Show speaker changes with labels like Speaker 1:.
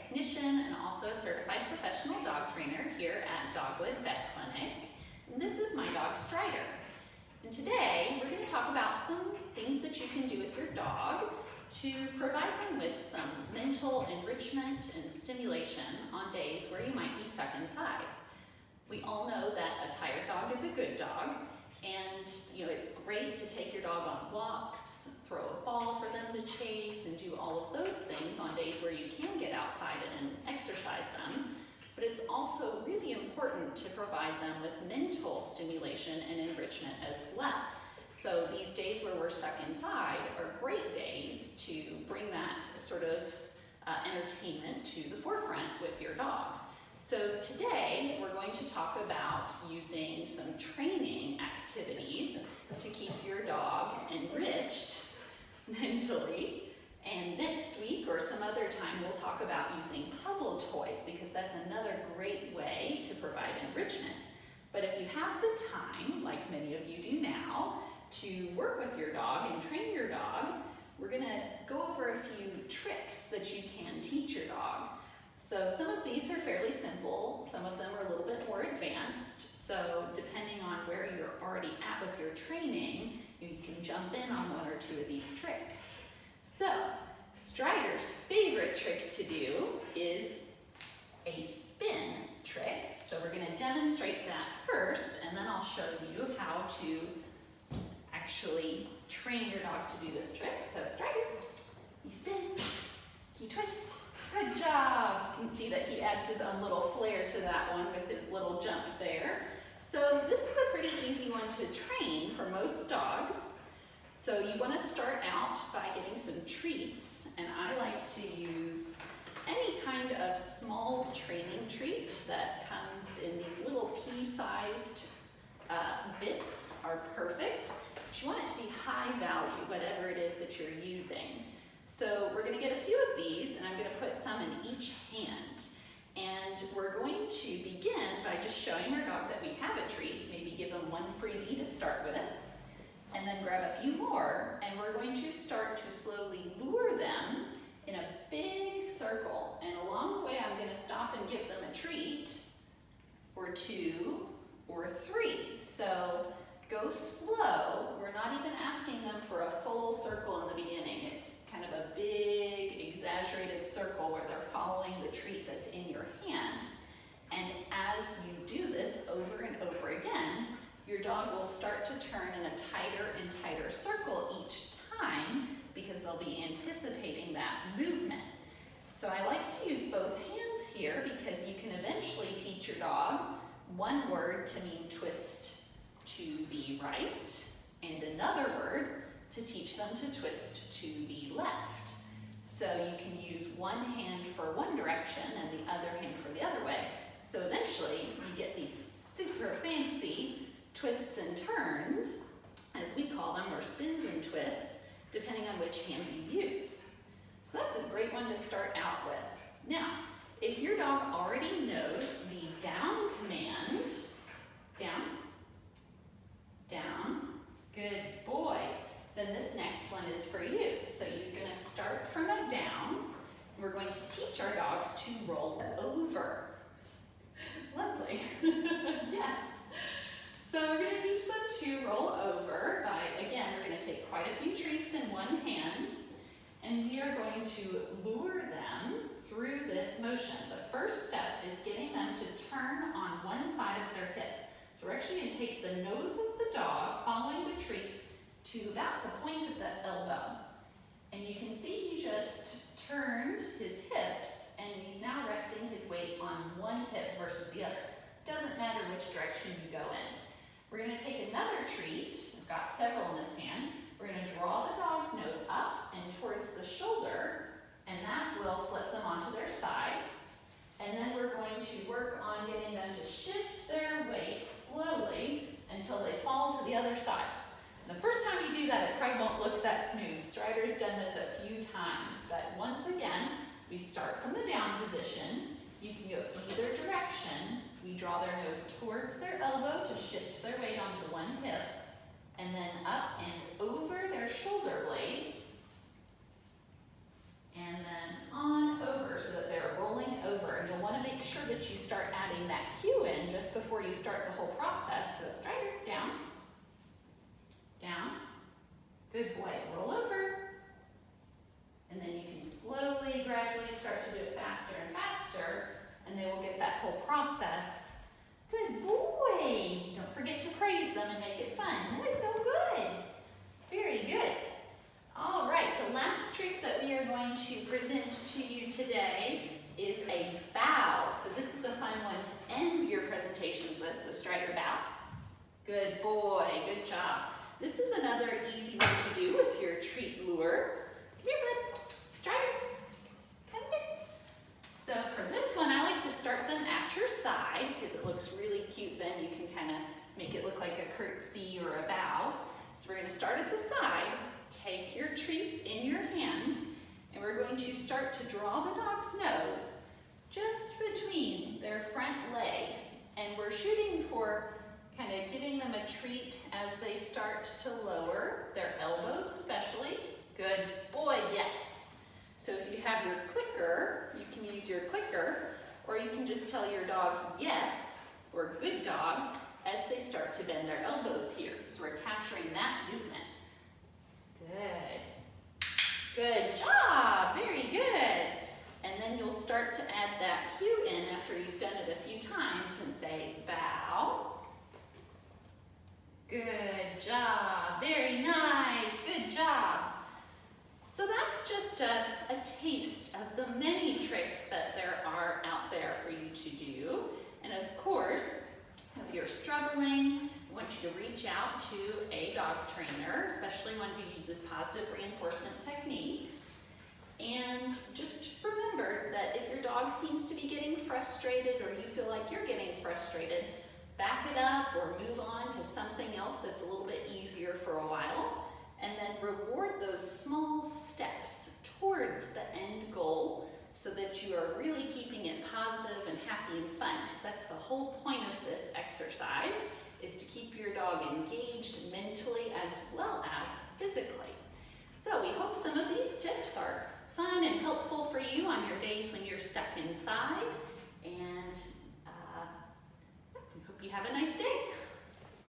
Speaker 1: technician and also a certified professional dog trainer here at Dogwood Vet Clinic. And this is my dog Strider. And today we're going to talk about some things that you can do with your dog to provide them with some mental enrichment and stimulation on days where you might be stuck inside. We all know that a tired dog is a good dog, and it's great to take your dog on walks, throw a ball for them to chase, and do all of those things on days where you can get outside and exercise them. But it's also really important to provide them with mental stimulation and enrichment as well. So these days where we're stuck inside are great days to bring that sort of entertainment to the forefront with your dog. So today we're going to talk about using some training activities to keep your dog enriched mentally. And next week or some other time we'll talk about using puzzle toys, because that's another great way to provide enrichment. But if you have the time, like many of you do now, to work with your dog and train your dog, we're going to go over a few tricks that you can teach your dog. So some of these are fairly simple, some of them are a little bit more advanced. So depending on where you're already at with your training, you can jump in on one or two of these tricks. So Strider's favorite trick to do is a spin trick. So we're going to demonstrate that first, and then I'll show you how to actually train your dog to do this trick. So Strider, you spin, you twist. Good job. You can see that he adds his own little flair to that one with his little jump there. So this is a pretty easy one to train for most dogs. So you want to start out by getting some treats, and I like to use any kind of small training treat that comes in these little pea-sized bits are perfect. But you want it to be high value, whatever it is that you're using. So we're going to get a few of these, and I'm going to put some in each hand. And we're going to begin by just showing our dog that we have a treat, maybe give them one freebie to start with, and then grab a few more, and we're going to start to slowly lure them in a big circle. And along the way, I'm going to stop and give them a treat, or two, or three. So go slow. We're not even asking them for a full circle in the beginning. It's kind of a big, exaggerated circle where they're following the treat that's in your hand. And as you do this over and over again, your dog will start to turn in a tighter and tighter circle each time, because they'll be anticipating that movement. So I like to use both hands here, because you can eventually teach your dog one word to mean twist to the right, and another word to teach them to twist to the left. So you can use one hand for one direction and the other hand for the other way. So eventually you get these super fancy twists and turns, as we call them, or spins and twists, depending on which hand you use. So that's a great one to start out with. Now, if your dog already knows the down command, down, down, good boy, then this next one is for you. So you're going to start from a down. We're going to teach our dogs to roll over. Lovely. Yes. So we're going to teach them to roll over by, again, we're going to take quite a few treats in one hand, and we are going to lure them through this motion. The first step is getting them to turn on one side of their hip. So we're actually going to take the nose of the dog, following the treat, to about the point of the elbow. And you can see he just turned his hips, and he's now resting his weight on one hip versus the other. Doesn't matter which direction you go in. We're going to take another treat. We've got several in this hand. We're going to draw the dog's nose up and towards the shoulder, and that will flip them onto their side. And then we're going to work on getting them to shift their weight slowly until they fall to the other side. And the first time you do that, it probably won't look that smooth. Strider's done this a few times, but once again, we start from the down position. You can go either direction. We draw their nose towards their elbow to shift their weight onto one hip, and then up and over their shoulder blades, and then on over so that they're rolling So Strider, bow. Good boy, good job. This is another easy one to do with your treat lure. Come here, bud. Strider, come here. So for this one, I like to start them at your side because it looks really cute. Then you can kind of make it look like a curtsy or a bow. So we're going to start at the side, take your treats in your hand, and we're going to start to draw the dog's nose just between their front legs. And we're shooting for kind of giving them a treat as they start to lower their elbows especially. Good boy, yes. So if you have your clicker, you can use your clicker, or you can just tell your dog yes, or good dog, as they start to bend their elbows here. So we're capturing that movement. Good. Good job, very good. And then you'll start to add that cue in after you've done it a few times and say bow. Good job, very nice, good job. So that's just a taste of the many tricks that there are out there for you to do. And of course, if you're struggling, I want you to reach out to a dog trainer, especially one who uses positive reinforcement techniques. And just remember that if your dog seems to be getting frustrated or you feel like you're getting frustrated, back it up or move on to something else that's a little bit easier for a while, and then reward those small steps towards the end goal so that you are really keeping it positive and happy and fun, because that's the whole point of this exercise, is to keep your dog engaged mentally as well as physically. So we hope some of these tips are fun and helpful for you on your days when you're stuck inside, and we hope you have a nice day.